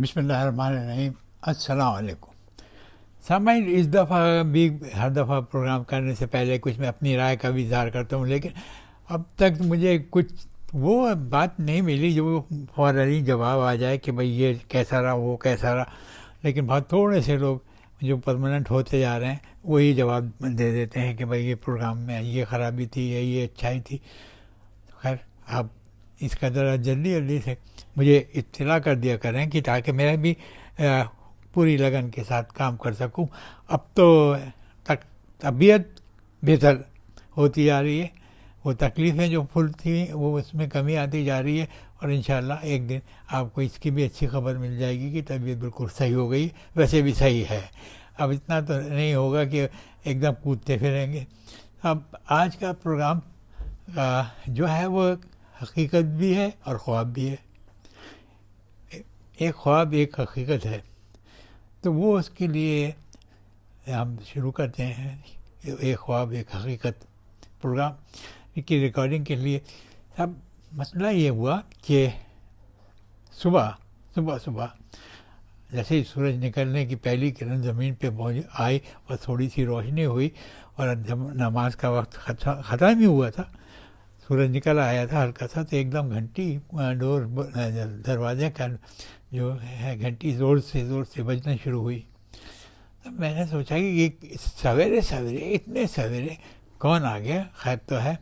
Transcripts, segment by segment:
بسم اللہ الرحمن الرحیم. السلام علیکم سامعین. اس دفعہ بھی ہر دفعہ پروگرام کرنے سے پہلے کچھ میں اپنی رائے کا بھی اظہار کرتا ہوں، لیکن اب تک مجھے کچھ وہ بات نہیں ملی جو فوری جواب آ جائے کہ بھئی یہ کیسا رہا، وہ کیسا رہا. لیکن بہت تھوڑے سے لوگ جو پرماننٹ ہوتے جا رہے ہیں وہی جواب دے دیتے ہیں کہ بھئی یہ پروگرام میں یہ خرابی تھی یا یہ اچھائی تھی. خیر، آپ اس کا ذرا جلدی سے مجھے اطلاع کر دیا کریں کہ تاکہ میں بھی پوری لگن کے ساتھ کام کر سکوں. اب تو طبیعت بہتر ہوتی جا رہی ہے، وہ تکلیفیں جو پھول تھیں وہ اس میں کمی آتی جا رہی ہے، اور انشاءاللہ ایک دن آپ کو اس کی بھی اچھی خبر مل جائے گی کہ طبیعت بالکل صحیح ہو گئی. ویسے بھی صحیح ہے، اب اتنا تو نہیں ہوگا کہ ایک دم کودتے پھریں گے. اب آج کا پروگرام جو ہے وہ حقیقت بھی ہے اور خواب بھی ہے. ایک خواب ایک حقیقت ہے، تو وہ اس کے لیے ہم شروع کرتے ہیں ایک خواب ایک حقیقت پروگرام کی ریکارڈنگ کے لیے. اب مسئلہ یہ ہوا کہ صبح جیسے ہی سورج نکلنے کی پہلی کرن زمین پہ آئی اور تھوڑی سی روشنی ہوئی، اور جب نماز کا وقت ختم ہی ہوا تھا، سورج نکل آیا تھا ہلکا سا، تو ایک دم گھنٹی دروازے کا جو ہے گھنٹی زور سے بجنا شروع ہوئی. تب میں نے سوچا کہ یہ سویرے اتنے سویرے کون آ گیا. خیر تو ہے،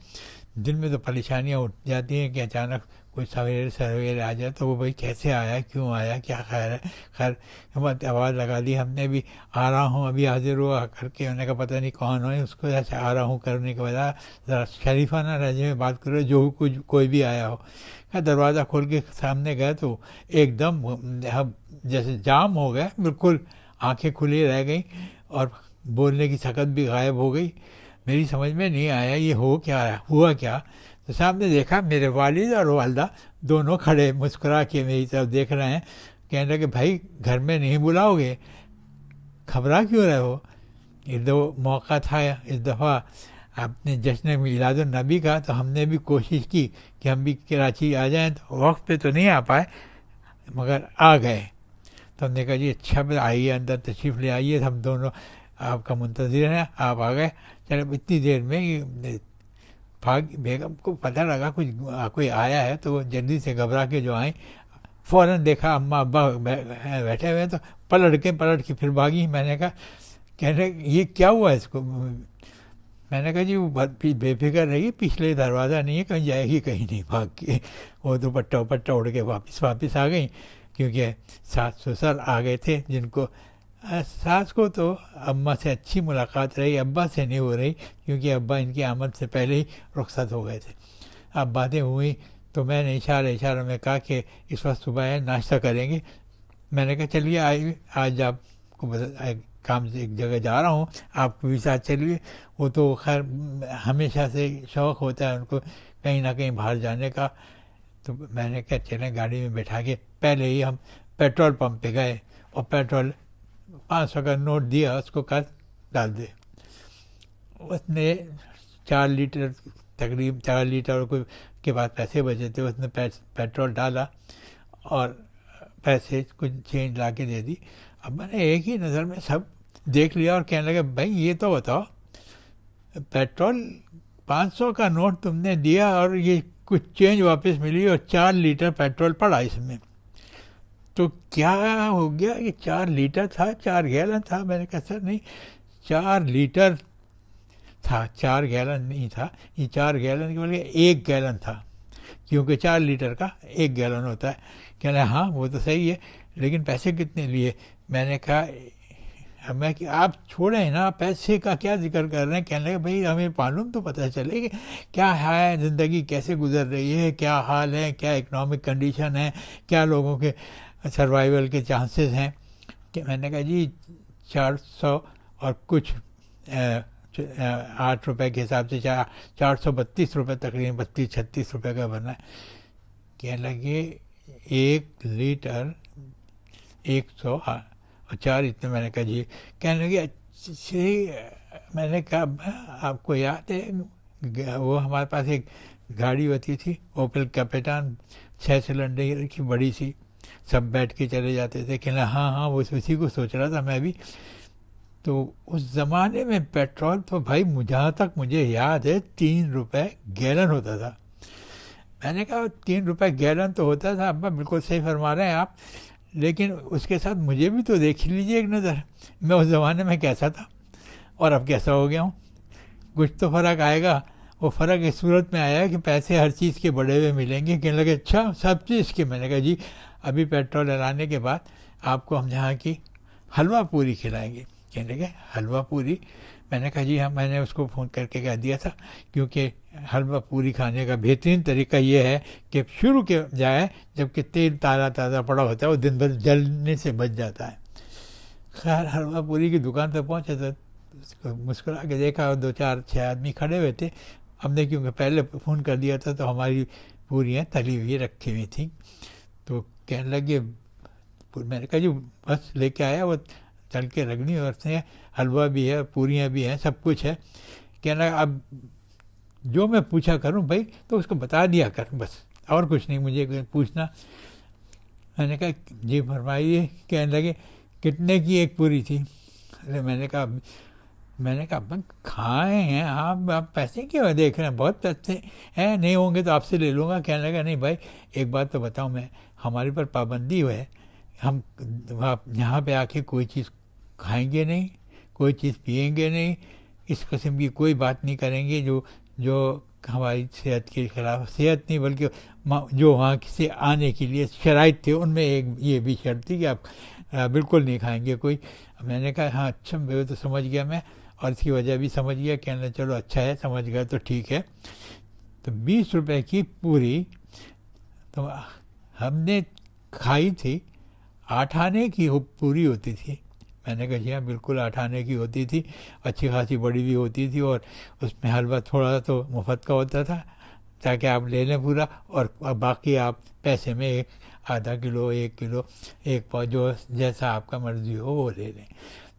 دن میں تو پریشانیاں اٹھ جاتی ہیں کہ اچانک کوئی سویرے آ جائے تو وہ بھائی کیسے آیا، کیوں آیا، کیا خیر ہے. خیر آواز لگا دی ہم نے بھی، آ رہا ہوں ابھی حاضر ہوا کر کے. انہوں نے کہا پتہ نہیں کون ہو، اس کو ایسے آ رہا ہوں کرنے کے بجائے ذرا شریفانہ لہجے میں بات کرو، جو کوئی بھی آیا ہو. دروازہ کھول کے سامنے گئے تو ایک دم جیسے جام ہو گئے، بالکل آنکھیں کھلی رہ گئیں اور بولنے کی سکت بھی غائب ہو گئی. میری سمجھ میں نہیں آیا یہ ہوا کیا. تو سامنے دیکھا میرے والد اور والدہ دونوں کھڑے مسکرا کے میری طرف دیکھ رہے ہیں. کہنے لگے بھائی گھر میں نہیں بلاؤ گے، گھبرا کیوں رہے ہو. یہ دو موقع تھا اس دفعہ اپنے جشن میلاد النبی کا، تو ہم نے بھی کوشش کی کہ ہم بھی کراچی آ جائیں. تو وقت پہ تو نہیں آ پائے مگر آ گئے. تو ہم نے کہا جی اچھا آئیے، اندر تشریف لے آئیے، ہم دونوں آپ کا منتظر ہیں. آپ آ گئے. چلو اتنی دیر میں بیگم کو پتہ لگا کوئی آیا ہے، تو وہ جلدی سے گھبرا کے جو آئیں، فوراً دیکھا اماں ابا بیٹھے ہوئے، تو پلٹ کے پھر بھاگی. میں نے کہا کہنے یہ کیا ہوا اس کو. میں نے کہا جی وہ بے فکر رہی، پچھلے دروازہ نہیں ہے، کہیں جائے گی کہیں نہیں بھاگ کے. وہ دوپٹہ اڑ کے واپس آ گئیں، کیونکہ ساس سسر آ گئے تھے، جن کو ساس کو تو اماں سے اچھی ملاقات رہی، ابا سے نہیں ہو رہی، کیونکہ ابا ان کی آمد سے پہلے ہی رخصت ہو گئے تھے. اب باتیں ہوئیں تو میں نے اشارہ میں کہا کہ اس وقت صبح ہے ناشتہ کریں گے. میں نے کہا چلیے آج آپ کو کام سے ایک جگہ جا رہا ہوں، آپ کو بھی ساتھ چلیے. وہ تو خیر ہمیشہ سے شوق ہوتا ہے ان کو کہیں نہ کہیں باہر جانے کا. تو میں نے کہا چلیں گاڑی میں بیٹھا کے پہلے ہی ہم پیٹرول پمپ پہ گئے، اور پیٹرول 500 کا نوٹ دیا، اس کو کہا ڈال دے. اس نے 4 لیٹر تقریب 4 لیٹر کے بعد پیسے بچے تھے، اس نے پیٹرول ڈالا اور پیسے کچھ چینج لا کے دے دی. اب میں نے ایک ہی نظر میں سب دیکھ لیا اور کہنے لگا بھائی یہ تو بتاؤ، پیٹرول 500 کا نوٹ تم نے دیا اور یہ کچھ چینج واپس ملی اور 4 لیٹر پیٹرول پڑا اس میں، تو کیا ہو گیا؟ یہ 4 لیٹر تھا، 4 گیلن تھا؟ میں نے کہا سر نہیں، 4 لیٹر تھا، 4 گیلن نہیں تھا. یہ 4 گیلن کے بلکہ 1 گیلن تھا، کیونکہ 4 لیٹر کا 1 گیلن ہوتا ہے. کہنا ہاں وہ تو صحیح ہے، لیکن پیسے کتنے لیے؟ میں نے کہا میں کہ آپ چھوڑیں نا، پیسے کا کیا ذکر کر رہے ہیں. کہنے لگے بھائی ہمیں معلوم تو پتہ چلے کہ کیا ہے، زندگی کیسے گزر رہی ہے، کیا حال ہے، کیا اکنامک کنڈیشن ہے، کیا لوگوں کے سروائیول کے چانسز ہیں. کہ میں نے کہا جی 400 اور کچھ 8 روپے کے حساب سے 432 روپے، تقریباً 32-36 روپے کا بنا ہے. کہنے لگے 1 لیٹر 100 اور 4 اتنے. میں نے کہا جی. کہنے لگے میں نے کہا آپ کو یاد ہے وہ ہمارے پاس ایک گاڑی ہوتی تھی اوپل کیپیٹان 6 سلنڈر کی بڑی سی، سب بیٹھ کے چلے جاتے تھے کہ ہاں ہاں وہ اسی کو سوچ رہا تھا میں بھی. تو اس زمانے میں پیٹرول تو بھائی جہاں تک مجھے یاد ہے 3 روپے گیلن ہوتا تھا. میں نے کہا 3 روپے گیلن تو ہوتا تھا ابا، بالکل صحیح فرما رہے ہیں آپ، لیکن اس کے ساتھ مجھے بھی تو دیکھ لیجیے ایک نظر، میں اس زمانے میں کیسا تھا اور اب کیسا ہو گیا ہوں. کچھ تو فرق آئے گا. وہ فرق اس صورت میں آیا کہ پیسے ہر چیز کے بڑے ہوئے ملیں گے. کہنے لگے اچھا سب چیز کے. میں نے کہا جی ابھی پیٹرول ڈلانے کے بعد آپ کو ہم یہاں کی حلوہ پوری کھلائیں گے. کہنے لگے حلوہ پوری. میں نے کہا جی ہاں. میں نے اس کو فون کر کے کہہ دیا تھا کیونکہ حلوہ پوری کھانے کا بہترین طریقہ یہ ہے کہ شروع کے جائے جب کہ تیل تازہ پڑا ہوتا ہے، وہ دن بھر جلنے سے بچ جاتا ہے. خیر حلوہ پوری کی دکان پہ پہنچے تو اس کو مسکرا کے دیکھا، 2-4-6 آدمی کھڑے ہوئے تھے. ہم نے کیونکہ پہلے فون کر دیا تھا تو ہماری پوریاں تلی ہوئی رکھی ہوئی تھیں. تو کہنے لگے، میں نے کہا جی بس لے کے آیا، وہ تل کے رگنی اور سے حلوہ بھی ہے، پوریاں بھی ہیں، سب کچھ ہے. کہنا اب جو میں پوچھا کروں بھائی تو اس کو بتا دیا کر، بس اور کچھ نہیں مجھے پوچھنا. میں نے کہا جی فرمائیے. کہنے لگے کتنے کی ایک پوری تھی؟ میں نے کہا کھائے ہیں آپ پیسے کیوں دیکھ رہے ہیں؟ بہت پیسے ہیں، نہیں ہوں گے تو آپ سے لے لوں گا. کہنے لگا نہیں بھائی ایک بات تو بتاؤں، میں ہمارے پر پابندی ہے، ہم یہاں پہ آ کے کوئی چیز کھائیں گے نہیں، کوئی چیز پئیں گے نہیں، اس قسم کی کوئی بات نہیں کریں گے جو ہماری صحت کے خلاف، صحت نہیں بلکہ جو وہاں سے آنے کے لیے شرائط تھے ان میں ایک یہ بھی شرط تھی کہ آپ بالکل نہیں کھائیں گے کوئی. میں نے کہا ہاں اچھا وہ تو سمجھ گیا میں، اور اس کی وجہ بھی سمجھ گیا. کہنے چلو اچھا ہے، سمجھ گیا تو ٹھیک ہے. تو 20 روپے کی پوری تو ہم نے کھائی تھی. 8 آنے کی پوری ہوتی تھی. میں نے کہا جی ہاں بالکل 8 آنے کی ہوتی تھی، اچھی خاصی بڑی بھی ہوتی تھی، اور اس میں حلوہ تھوڑا سا تو مفت کا ہوتا تھا تاکہ آپ لے لیں پورا، اور باقی آپ پیسے میں آدھا کلو 1 کلو 1 پاؤ جو جیسا آپ کا مرضی ہو وہ لے لیں.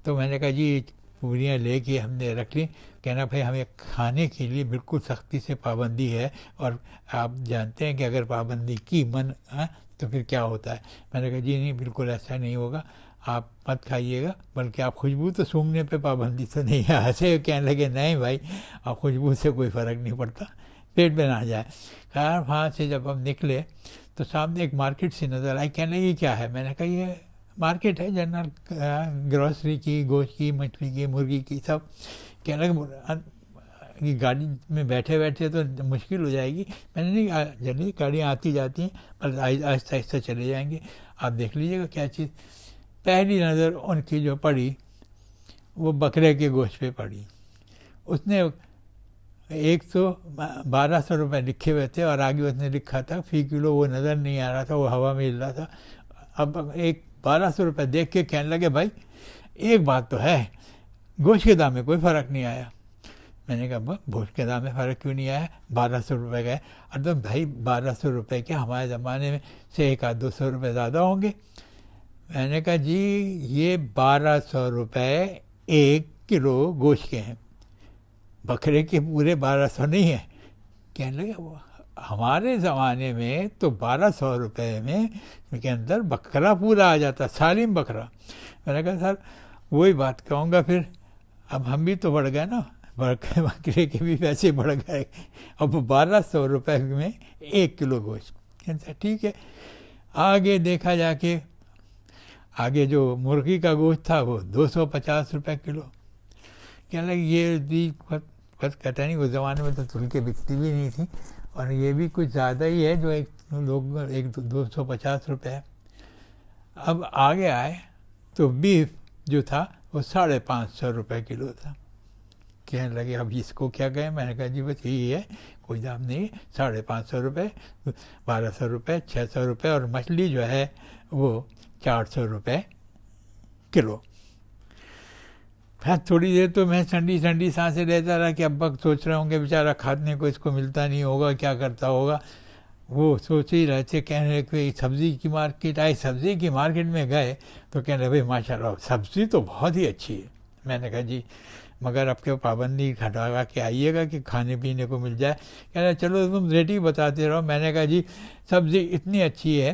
تو میں نے کہا جی پوریاں لے کے ہم نے رکھ لیں. کہنا بھائی ہمیں کھانے کے لیے بالکل سختی سے پابندی ہے، اور آپ جانتے ہیں کہ اگر پابندی کی تو پھر کیا ہوتا ہے. میں نے کہا جی نہیں بالکل ایسا نہیں ہوگا، آپ مت کھائیے گا، بلکہ آپ خوشبو تو سونگھنے پہ پابندی تو نہیں ہے. ایسے کہنے لگے نہیں بھائی آپ خوشبو سے کوئی فرق نہیں پڑتا، پیٹ میں نہ جائے. خیر وہاں سے جب ہم نکلے تو سامنے ایک مارکیٹ سی نظر آئی. کہنے لگے یہ کیا ہے؟ میں نے کہا یہ مارکیٹ ہے جنرل گروسری کی، گوشت کی، مچھلی کی، مرغی کی، سب. کہنے لگے گاڑی میں بیٹھے بیٹھے تو مشکل ہو جائے گی. میں نے نہیں، جلدی گاڑیاں آتی جاتی ہیں، پر آہستہ آہستہ چلے جائیں گے، آپ دیکھ لیجیے گا کیا چیز. پہلی نظر ان کی جو پڑی وہ بکرے کے گوشت پہ پڑی. اس نے 1200 روپے لکھے ہوئے تھے، اور آگے اس نے لکھا تھا فی کلو، وہ نظر نہیں آ رہا تھا، وہ ہوا میں ہل رہا تھا. اب 1200 روپے دیکھ کے کہنے لگے بھائی ایک بات تو ہے، گوشت کے دام میں کوئی فرق نہیں آیا. میں نے کہا گوشت کے دام میں فرق کیوں نہیں آیا؟ 1200 روپے گئے. اور تو بھائی 1200 روپے کے ہمارے زمانے میں سے 100-200 روپے زیادہ ہوں گے. میں نے کہا جی یہ 1200 روپے 1 کلو گوشت کے ہیں، بکرے کے پورے 1200 نہیں ہیں. کہنے لگے ہمارے زمانے میں تو 1200 روپے میں کے اندر بکرا پورا آ جاتا، سالم بکرا. میں نے کہا سر وہی بات کہوں گا، پھر اب ہم بھی تو بڑھ گئے نا، بکرے کے بھی پیسے بڑھ گئے. اب 1200 روپے میں 1 کلو گوشت. ٹھیک ہے. آگے دیکھا جا کے آگے جو مرغی کا گوشت تھا وہ 250 روپے کلو. کہنے لگے یہ بھی بس کہتا نہیں، اس زمانے میں تو تل کے بکتی بھی نہیں تھی، اور یہ بھی کچھ زیادہ ہی ہے جو 250 روپے ہے. اب آگے آئے تو بیف جو تھا وہ 550 روپے کلو تھا. کہنے لگے اب اس کو کیا کہیں؟ میں نے کہا جی بس یہی ہے، کوئی دام نہیں، 550 روپے، 1200 روپے، 600 روپے، اور مچھلی جو ہے وہ 400 روپے کلو. پھر تھوڑی دیر تو میں ٹھنڈی سانسیں لیتا رہا کہ ابا سوچ رہے ہوں گے بیچارہ کھانے کو اس کو ملتا نہیں ہوگا، کیا کرتا ہوگا. وہ سوچ ہی رہے تھے. کہنے لگے کہ سبزی کی مارکیٹ آئی. سبزی کی مارکیٹ میں گئے تو کہنے لگے بھائی ماشاء اللہ سبزی تو بہت ہی اچھی ہے. میں نے کہا جی مگر اب کے پابندی ہٹا کے آئیے گا کہ کھانے پینے کو مل جائے. کہنا چلو تم ریٹ ہی بتاتے رہو. میں نے کہا جی سبزی اتنی اچھی ہے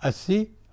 80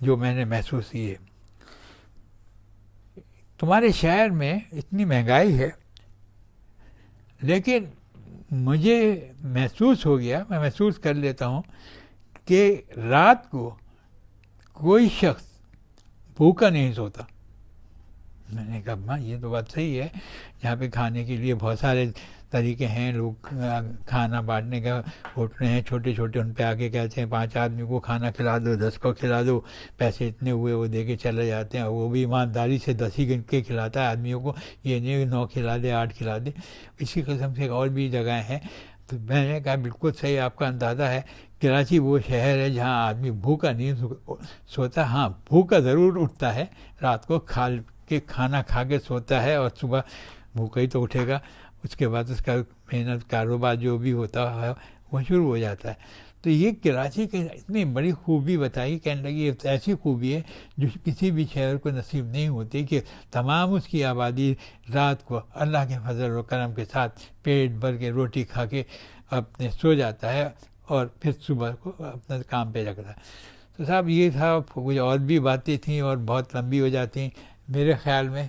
جو میں نے محسوس کی ہے. تمہارے شہر میں اتنی مہنگائی ہے، لیکن مجھے محسوس ہو گیا، میں محسوس کر لیتا ہوں کہ رات کو کوئی شخص بھوکا نہیں سوتا. میں نے کہا ماں یہ تو بات صحیح ہے، یہاں پہ کھانے کے لیے بہت سارے طریقے ہیں، لوگ کھانا بانٹنے کا ہوٹل ہیں چھوٹے چھوٹے، ان پہ آگے کہتے ہیں 5 آدمی کو کھانا کھلا دو، 10 کو کھلا دو، پیسے اتنے ہوئے وہ دے کے چلے جاتے ہیں. وہ بھی ایمانداری سے 10 ہی گن کے کھلاتا ہے آدمیوں کو، یہ نہیں 9 کھلا دے 8 کھلا دے. اسی قسم سے اور بھی جگہیں ہیں. تو میں نے کہا بالکل صحیح آپ کا اندازہ ہے، کراچی وہ شہر ہے جہاں آدمی بھوکا نہیں سوتا. ہاں بھوکا ضرور اٹھتا ہے، رات کو کھانا کھا کے سوتا ہے اور صبح بھوکا ہی تو اٹھے گا. اس کے بعد اس کا محنت کاروبار جو بھی ہوتا ہے وہ شروع ہو جاتا ہے. تو یہ کراچی کی اتنی بڑی خوبی بتائی، کہنے لگی یہ ایسی خوبی ہے جو کسی بھی شہر کو نصیب نہیں ہوتی کہ تمام اس کی آبادی رات کو اللہ کے فضل و کرم کے ساتھ پیٹ بھر کے روٹی کھا کے اپنے سو جاتا ہے اور پھر صبح کو اپنا کام پہ لگتا ہے. تو صاحب یہ تھا، کچھ اور بھی باتیں تھیں اور بہت لمبی ہو جاتی. میرے خیال میں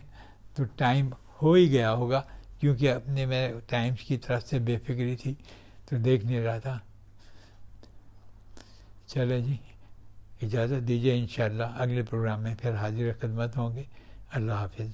تو ٹائم ہو ہی گیا ہوگا، کیونکہ اپنے میں ٹائمز کی طرف سے بے فکری تھی تو دیکھ نہیں رہا تھا. چلے جی اجازت دیجیے، انشاءاللہ اگلے پروگرام میں پھر حاضر خدمت ہوں گے. اللہ حافظ.